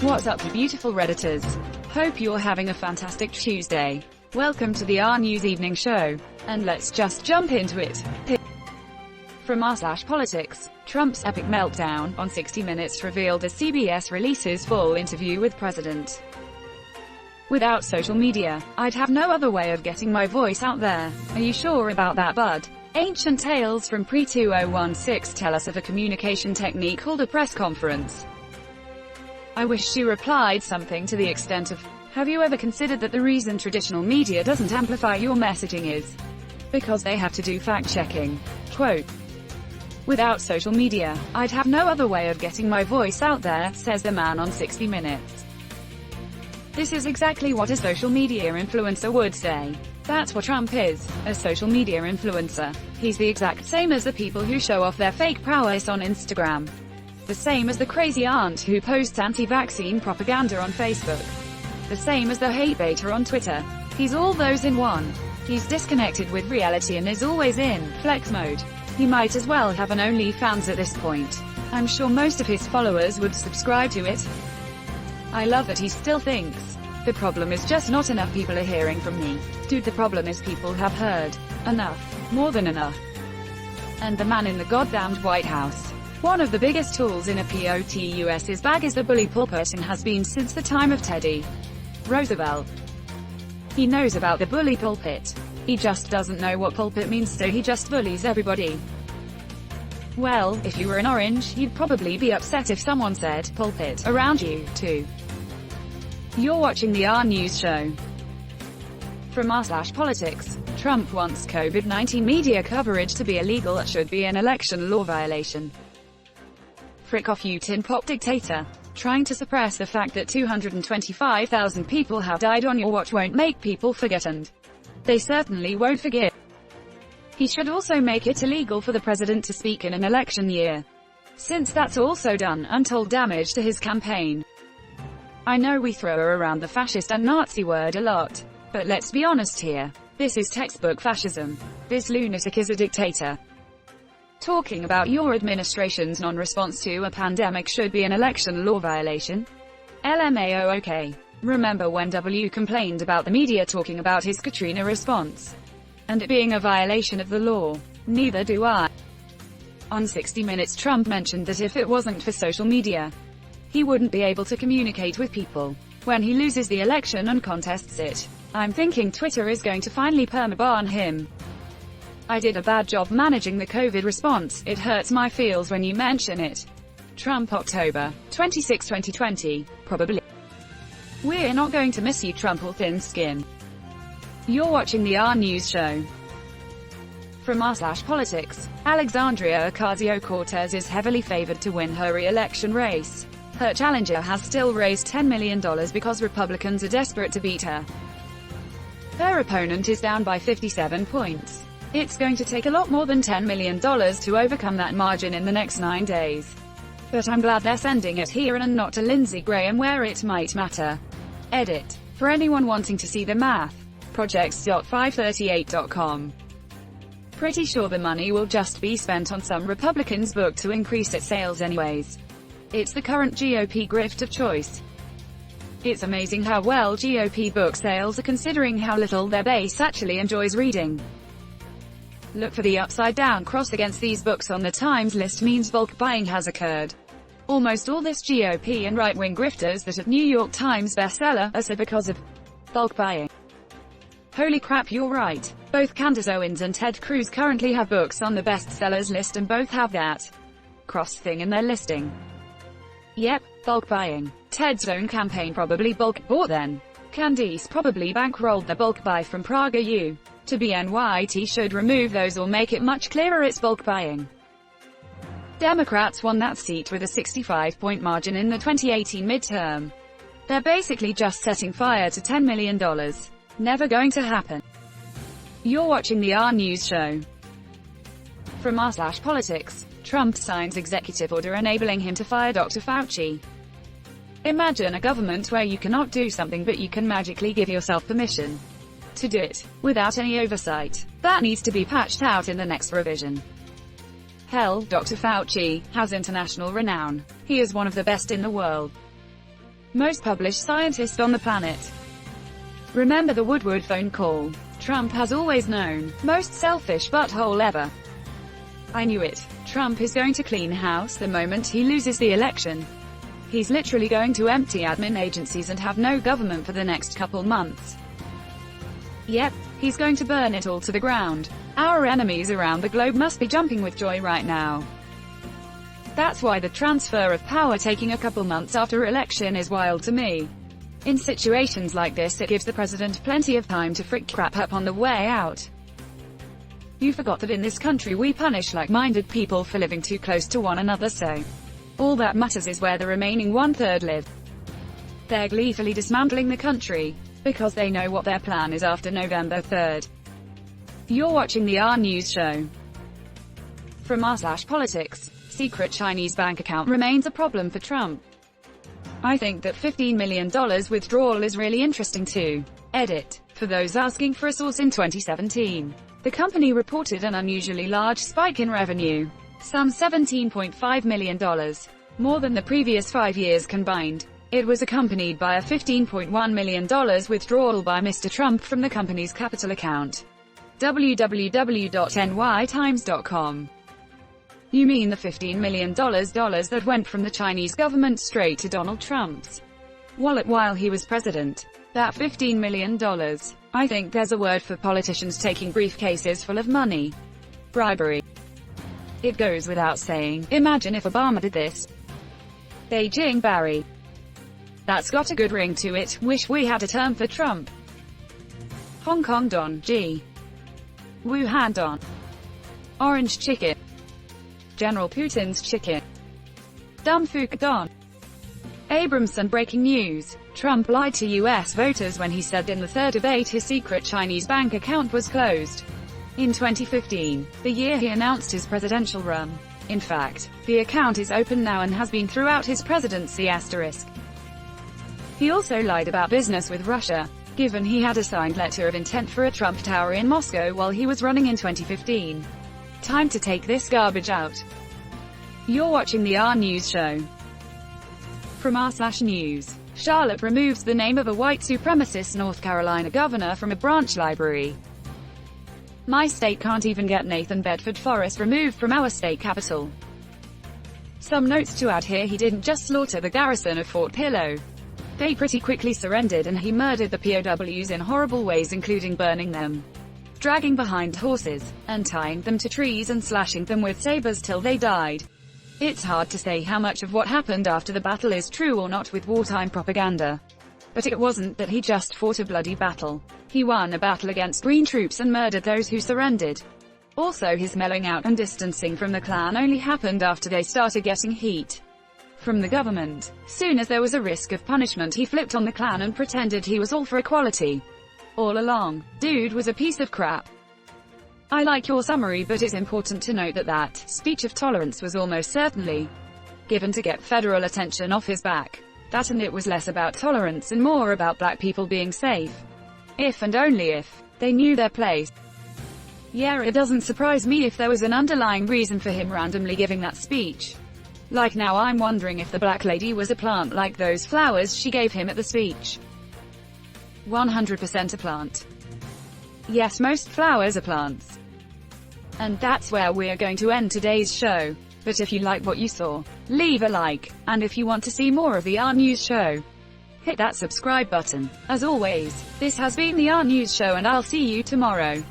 What's up, you beautiful Redditors? Hope you're having a fantastic Tuesday. Welcome to the RNews Evening Show. And let's just jump into it. From r/politics, Trump's epic meltdown on 60 Minutes revealed as CBS releases full interview with President. Without social media, I'd have no other way of getting my voice out there. Are you sure about that, bud? Ancient tales from pre-2016 tell us of a communication technique called a press conference. I wish she replied something to the extent of, have you ever considered that the reason traditional media doesn't amplify your messaging is because they have to do fact-checking? Quote, without social media, I'd have no other way of getting my voice out there, says the man on 60 Minutes. This is exactly what a social media influencer would say. That's what Trump is, a social media influencer. He's the exact same as the people who show off their fake prowess on Instagram. The same as the crazy aunt who posts anti-vaccine propaganda on Facebook. The same as the hate baiter on Twitter. He's all those in one. He's disconnected with reality and is always in flex mode. He might as well have an OnlyFans at this point. I'm sure most of his followers would subscribe to it. I love that he still thinks, the problem is just not enough people are hearing from me. Dude, the problem is people have heard enough, more than enough. And the man in the goddamned White House. One of the biggest tools in a POTUS's bag is the bully pulpit and has been since the time of Teddy Roosevelt. He knows about the bully pulpit. He just doesn't know what pulpit means, so he just bullies everybody. Well, if you were an orange, you'd probably be upset if someone said pulpit around you, too. You're watching the RNews show. From r/politics, Trump wants COVID-19 media coverage to be illegal. It should be an election law violation. Frick off, you tin pop dictator. Trying to suppress the fact that 225,000 people have died on your watch won't make people forget, and they certainly won't forget. He should also make it illegal for the president to speak in an election year, since that's also done untold damage to his campaign. I know we throw around the fascist and Nazi word a lot, but let's be honest here. This is textbook fascism. This lunatic is a dictator. Talking about your administration's non-response to a pandemic should be an election law violation? LMAO. Remember when W complained about the media talking about his Katrina response? And it being a violation of the law? Neither do I. On 60 Minutes, Trump mentioned that if it wasn't for social media, he wouldn't be able to communicate with people when he loses the election and contests it. I'm thinking Twitter is going to finally permaban him. I did a bad job managing the COVID response. It hurts my feels when you mention it. Trump, October 26, 2020. Probably. We're not going to miss you, Trump or thin skin. You're watching the RNews show. From r/politics, Alexandria Ocasio-Cortez is heavily favored to win her re-election race. Her challenger has still raised $10 million because Republicans are desperate to beat her. Her opponent is down by 57 points. It's going to take a lot more than $10 million to overcome that margin in the next 9 days. But I'm glad they're sending it here and not to Lindsey Graham where it might matter. Edit. For anyone wanting to see the math. Projects.538.com. Pretty sure the money will just be spent on some Republican's book to increase its sales anyways. It's the current GOP grift of choice. It's amazing how well GOP book sales are considering how little their base actually enjoys reading. Look for the upside-down cross against these books on the Times list means bulk buying has occurred. Almost all this GOP and right-wing grifters that are New York Times bestseller are so because of bulk buying. Holy crap, you're right. Both Candace Owens and Ted Cruz currently have books on the bestsellers list and both have that cross thing in their listing. Yep, bulk buying. Ted's own campaign probably bulk bought then. Candace probably bankrolled the bulk buy from Praga U. To be NYT should remove those or make it much clearer it's bulk buying. Democrats won that seat with a 65-point margin in the 2018 midterm. They're basically just setting fire to $10 million. Never going to happen. You're watching the RNews show. From r/politics, Trump signs executive order enabling him to fire Dr. Fauci. Imagine a government where you cannot do something but you can magically give yourself permission to do it, without any oversight. That needs to be patched out in the next revision. Hell, Dr. Fauci has international renown. He is one of the best in the world. most published scientist on the planet. Remember the Woodward phone call? Trump has always known, most selfish butthole ever. I knew it. Trump is going to clean house the moment he loses the election. He's literally going to empty admin agencies and have no government for the next couple months. Yep, he's going to burn it all to the ground. Our enemies around the globe must be jumping with joy right now. That's why the transfer of power taking a couple months after election is wild to me. In situations like this, it gives the president plenty of time to frick crap up on the way out. You forgot that in this country we punish like-minded people for living too close to one another, so all that matters is where the remaining one-third live. They're gleefully dismantling the country, because they know what their plan is after November 3rd. You're watching the RNEWS show. From r/politics, secret Chinese bank account remains a problem for Trump. I think that $15 million withdrawal is really interesting too. Edit. For those asking for a source, in 2017, the company reported an unusually large spike in revenue, some $17.5 million, more than the previous 5 years combined. It was accompanied by a $15.1 million withdrawal by Mr. Trump from the company's capital account. www.nytimes.com. You mean the $15 million that went from the Chinese government straight to Donald Trump's wallet while he was president? That $15 million. I think there's a word for politicians taking briefcases full of money. Bribery. It goes without saying, imagine if Obama did this. Beijing Barry. That's got a good ring to it. Wish we had a term for Trump. Hong Kong Don. G. Wuhan Don. Orange chicken. General Putin's chicken. Dumb Phuc Don. Abramson. Breaking news. Trump lied to U.S. voters when he said in the third debate his secret Chinese bank account was closed. In 2015, the year he announced his presidential run. In fact, the account is open now and has been throughout his presidency. He also lied about business with Russia, given he had a signed letter of intent for a Trump Tower in Moscow while he was running in 2015. Time to take this garbage out. You're watching the RNEWS show. From r/news. Charlotte removes the name of a white supremacist North Carolina governor from a branch library. My state can't even get Nathan Bedford Forrest removed from our state capital. Some notes to add here: he didn't just slaughter the garrison of Fort Pillow. They pretty quickly surrendered, and he murdered the POWs in horrible ways, including burning them, dragging behind horses, and tying them to trees and slashing them with sabers till they died. It's hard to say how much of what happened after the battle is true or not with wartime propaganda. But it wasn't that he just fought a bloody battle. He won a battle against green troops and murdered those who surrendered. Also, his mellowing out and distancing from the Klan only happened after they started getting heat from the government. Soon as there was a risk of punishment, he flipped on the Klan and pretended he was all for equality. All along, dude was a piece of crap. I like your summary, but it's important to note that that speech of tolerance was almost certainly given to get federal attention off his back. That, and it was less about tolerance and more about black people being safe. If and only if they knew their place. Yeah, it doesn't surprise me if there was an underlying reason for him randomly giving that speech. Like now I'm wondering if the black lady was a plant like those flowers she gave him at the speech. 100% a plant. Yes, most flowers are plants. And that's where we're going to end today's show. But if you like what you saw, leave a like, and if you want to see more of the RNEWS show, hit that subscribe button. As always, this has been the RNEWS show, and I'll see you tomorrow.